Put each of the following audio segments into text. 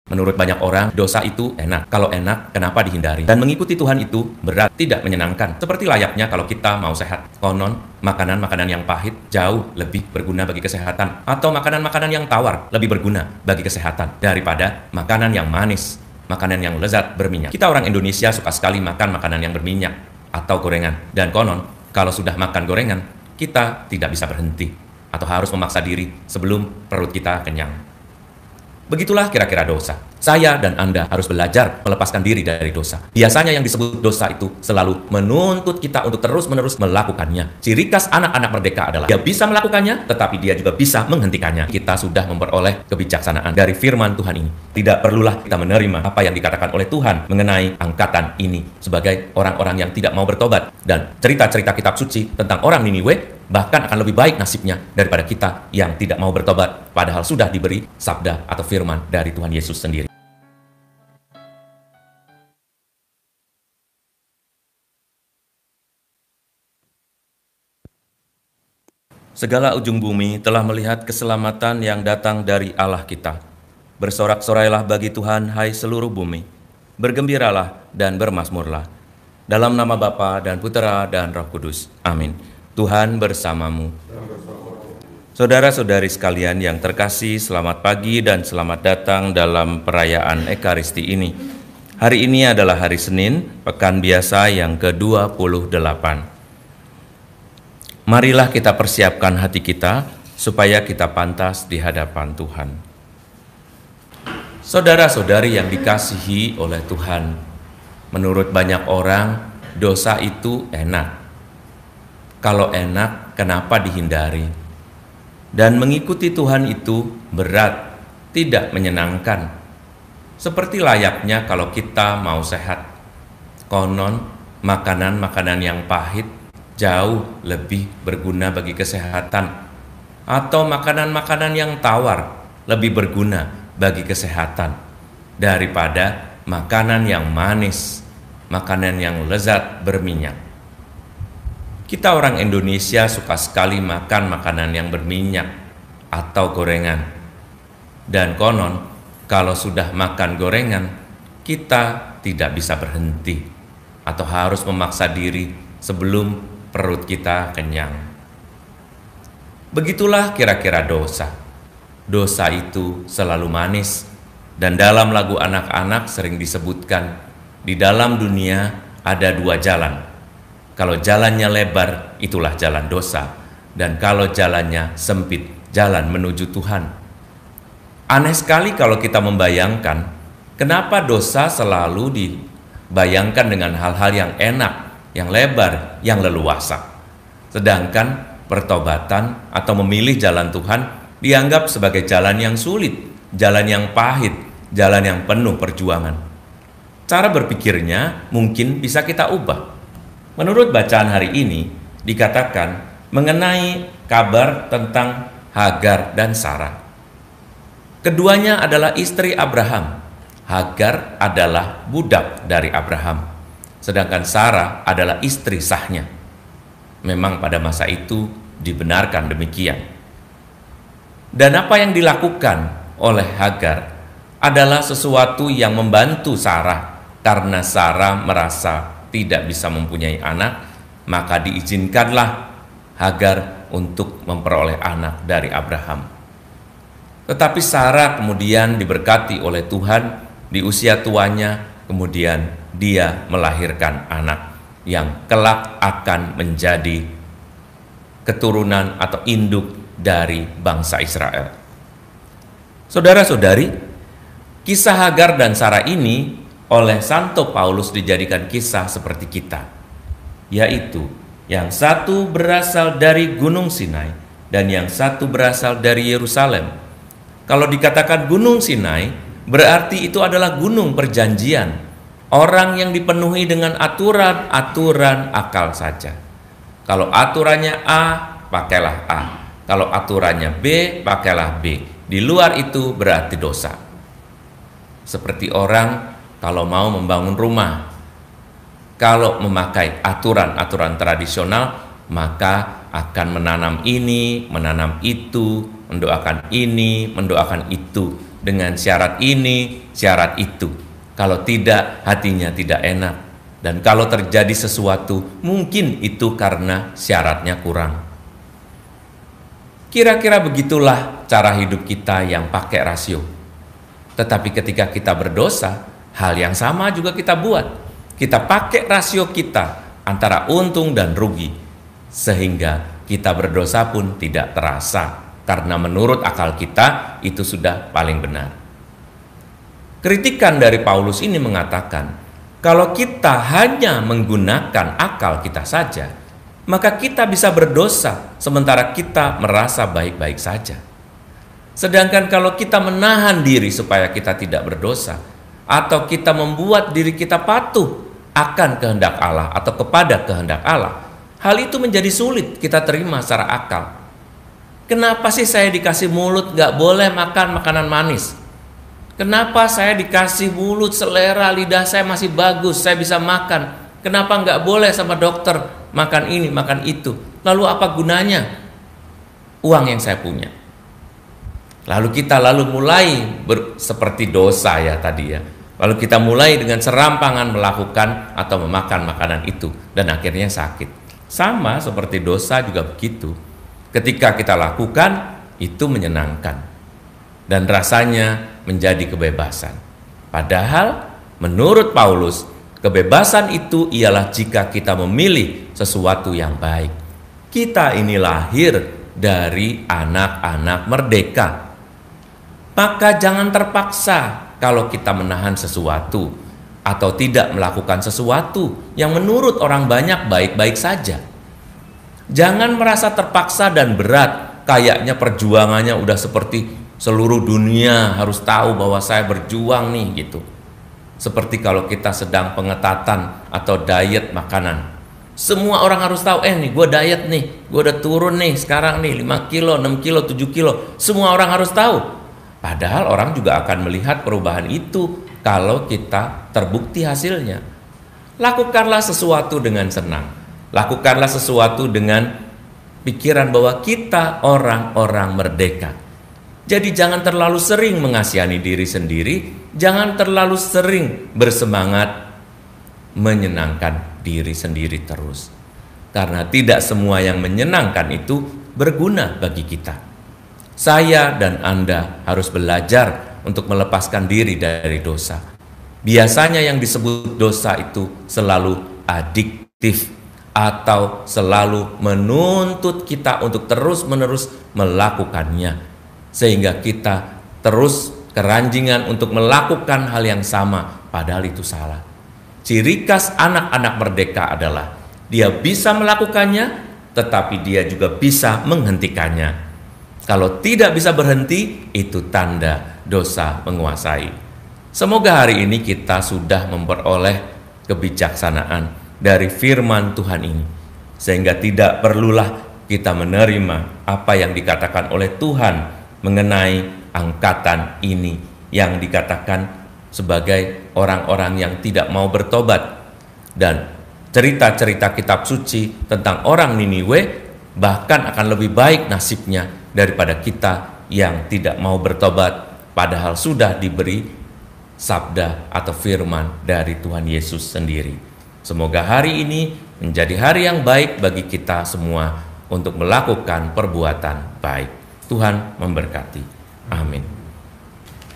Menurut banyak orang, dosa itu enak. Kalau enak, kenapa dihindari? Dan mengikuti Tuhan itu berat, tidak menyenangkan. Seperti layaknya kalau kita mau sehat. Konon, makanan-makanan yang pahit jauh lebih berguna bagi kesehatan. Atau makanan-makanan yang tawar lebih berguna bagi kesehatan daripada makanan yang manis, makanan yang lezat berminyak. Kita orang Indonesia suka sekali makan makanan yang berminyak atau gorengan. Dan konon, kalau sudah makan gorengan, kita tidak bisa berhenti atau harus memaksa diri sebelum perut kita kenyang. Begitulah kira-kira dosa. Saya dan Anda harus belajar melepaskan diri dari dosa. Biasanya yang disebut dosa itu selalu menuntut kita untuk terus-menerus melakukannya. Ciri khas anak-anak merdeka adalah dia bisa melakukannya, tetapi dia juga bisa menghentikannya. Kita sudah memperoleh kebijaksanaan dari firman Tuhan ini. Tidak perlulah kita menerima apa yang dikatakan oleh Tuhan mengenai angkatan ini sebagai orang-orang yang tidak mau bertobat. Dan cerita-cerita kitab suci tentang orang Niniwe bahkan akan lebih baik nasibnya daripada kita yang tidak mau bertobat, padahal sudah diberi sabda atau firman dari Tuhan Yesus sendiri. Segala ujung bumi telah melihat keselamatan yang datang dari Allah kita. Bersorak-sorailah bagi Tuhan, hai seluruh bumi. Bergembiralah dan bermazmurlah. Dalam nama Bapa dan Putera dan Roh Kudus. Amin. Tuhan bersamamu. Saudara-saudari sekalian yang terkasih, selamat pagi dan selamat datang dalam perayaan Ekaristi ini. Hari ini adalah hari Senin, pekan biasa yang ke-28. Marilah kita persiapkan hati kita supaya kita pantas di hadapan Tuhan. Saudara-saudari yang dikasihi oleh Tuhan, menurut banyak orang, dosa itu enak. Kalau enak, kenapa dihindari? Dan mengikuti Tuhan itu berat, tidak menyenangkan. Seperti layaknya kalau kita mau sehat. Konon, makanan-makanan yang pahit jauh lebih berguna bagi kesehatan. Atau makanan-makanan yang tawar lebih berguna bagi kesehatan daripada makanan yang manis, makanan yang lezat berminyak. Kita orang Indonesia suka sekali makan makanan yang berminyak atau gorengan. Dan konon, kalau sudah makan gorengan, kita tidak bisa berhenti atau harus memaksa diri sebelum perut kita kenyang. Begitulah kira-kira dosa. Dosa itu selalu manis, dan dalam lagu anak-anak sering disebutkan, di dalam dunia ada dua jalan. Kalau jalannya lebar, itulah jalan dosa. Dan kalau jalannya sempit, jalan menuju Tuhan. Aneh sekali kalau kita membayangkan, kenapa dosa selalu dibayangkan dengan hal-hal yang enak, yang lebar, yang leluasa. Sedangkan pertobatan atau memilih jalan Tuhan dianggap sebagai jalan yang sulit, jalan yang pahit, jalan yang penuh perjuangan. Cara berpikirnya mungkin bisa kita ubah. Menurut bacaan hari ini, dikatakan mengenai kabar tentang Hagar dan Sarah. Keduanya adalah istri Abraham. Hagar adalah budak dari Abraham, sedangkan Sarah adalah istri sahnya. Memang pada masa itu dibenarkan demikian. Dan apa yang dilakukan oleh Hagar adalah sesuatu yang membantu Sarah, karena Sarah merasa tidak bisa mempunyai anak, maka diizinkanlah Hagar untuk memperoleh anak dari Abraham. Tetapi Sarah kemudian diberkati oleh Tuhan di usia tuanya, kemudian dia melahirkan anak yang kelak akan menjadi keturunan atau induk dari bangsa Israel. Saudara-saudari, kisah Hagar dan Sarah ini oleh Santo Paulus dijadikan kisah seperti kita, yaitu yang satu berasal dari Gunung Sinai dan yang satu berasal dari Yerusalem. Kalau dikatakan Gunung Sinai, berarti itu adalah gunung perjanjian, orang yang dipenuhi dengan aturan-aturan akal saja. Kalau aturannya A, pakailah A. Kalau aturannya B, pakailah B. Di luar itu berarti dosa. Seperti orang kalau mau membangun rumah, kalau memakai aturan-aturan tradisional, maka akan menanam ini, menanam itu, mendoakan ini, mendoakan itu. dengan syarat ini, syarat itu. Kalau tidak, hatinya tidak enak. Dan kalau terjadi sesuatu, mungkin itu karena syaratnya kurang. Kira-kira begitulah cara hidup kita yang pakai rasio. Tetapi ketika kita berdosa, hal yang sama juga kita buat. Kita pakai rasio kita antara untung dan rugi, sehingga kita berdosa pun tidak terasa, karena menurut akal kita itu sudah paling benar. Kritikan dari Paulus ini mengatakan, kalau kita hanya menggunakan akal kita saja, maka kita bisa berdosa sementara kita merasa baik-baik saja. Sedangkan kalau kita menahan diri supaya kita tidak berdosa, atau kita membuat diri kita patuh akan kehendak Allah atau kepada kehendak Allah, hal itu menjadi sulit kita terima secara akal. Kenapa sih saya dikasih mulut gak boleh makan makanan manis? Kenapa saya dikasih mulut, selera, lidah saya masih bagus, saya bisa makan? Kenapa gak boleh sama dokter makan ini, makan itu? Lalu apa gunanya uang yang saya punya? Lalu kita mulai seperti dosa ya tadi ya. Lalu kita mulai dengan serampangan melakukan atau memakan makanan itu, dan akhirnya sakit. Sama seperti dosa juga begitu. Ketika kita lakukan, itu menyenangkan dan rasanya menjadi kebebasan. Padahal menurut Paulus, kebebasan itu ialah jika kita memilih sesuatu yang baik. Kita ini lahir dari anak-anak merdeka. Maka jangan terpaksa kalau kita menahan sesuatu atau tidak melakukan sesuatu yang menurut orang banyak baik-baik saja. Jangan merasa terpaksa dan berat, kayaknya perjuangannya udah seperti seluruh dunia harus tahu bahwa saya berjuang nih gitu. Seperti kalau kita sedang pengetatan atau diet makanan. Semua orang harus tahu, nih gue diet nih, gue udah turun nih sekarang nih 5 kilo, 6 kilo, 7 kilo. Semua orang harus tahu. Padahal orang juga akan melihat perubahan itu kalau kita terbukti hasilnya. Lakukanlah sesuatu dengan senang. Lakukanlah sesuatu dengan pikiran bahwa kita orang-orang merdeka. Jadi jangan terlalu sering mengasihani diri sendiri, jangan terlalu sering bersemangat menyenangkan diri sendiri terus. Karena tidak semua yang menyenangkan itu berguna bagi kita. Saya dan Anda harus belajar untuk melepaskan diri dari dosa. Biasanya yang disebut dosa itu selalu adiktif atau selalu menuntut kita untuk terus-menerus melakukannya, sehingga kita terus keranjingan untuk melakukan hal yang sama, padahal itu salah. Ciri khas anak-anak merdeka adalah dia bisa melakukannya, tetapi dia juga bisa menghentikannya. Kalau tidak bisa berhenti, itu tanda dosa menguasai. Semoga hari ini kita sudah memperoleh kebijaksanaan dari firman Tuhan ini, sehingga tidak perlulah kita menerima apa yang dikatakan oleh Tuhan mengenai angkatan ini yang dikatakan sebagai orang-orang yang tidak mau bertobat. Dan cerita-cerita kitab suci tentang orang Niniwe bahkan akan lebih baik nasibnya daripada kita yang tidak mau bertobat, padahal sudah diberi sabda atau firman dari Tuhan Yesus sendiri. Semoga hari ini menjadi hari yang baik bagi kita semua untuk melakukan perbuatan baik. Tuhan memberkati. Amin.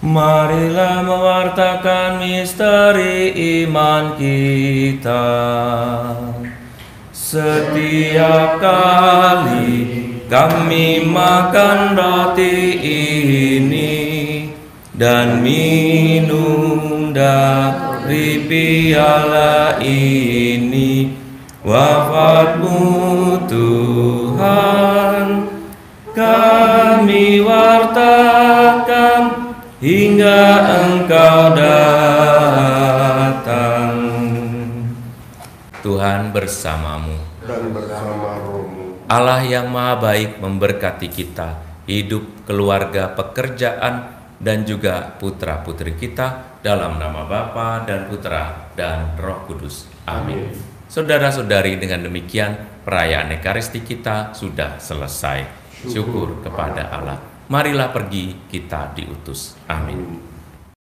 Marilah mewartakan misteri iman kita. Setiap kali kami makan roti ini dan minum dari piala ini, wafat-Mu Tuhan kami wartakan hingga Engkau datang. Tuhan bersamamu dan bersama rohmu. Allah yang maha baik memberkati kita, hidup, keluarga, pekerjaan, dan juga putra-putri kita, dalam nama Bapa dan Putra dan Roh Kudus. Amin. Saudara-saudari, dengan demikian perayaan Ekaristi kita sudah selesai. Syukur kepada Allah. marilah pergi kita diutus. Amin.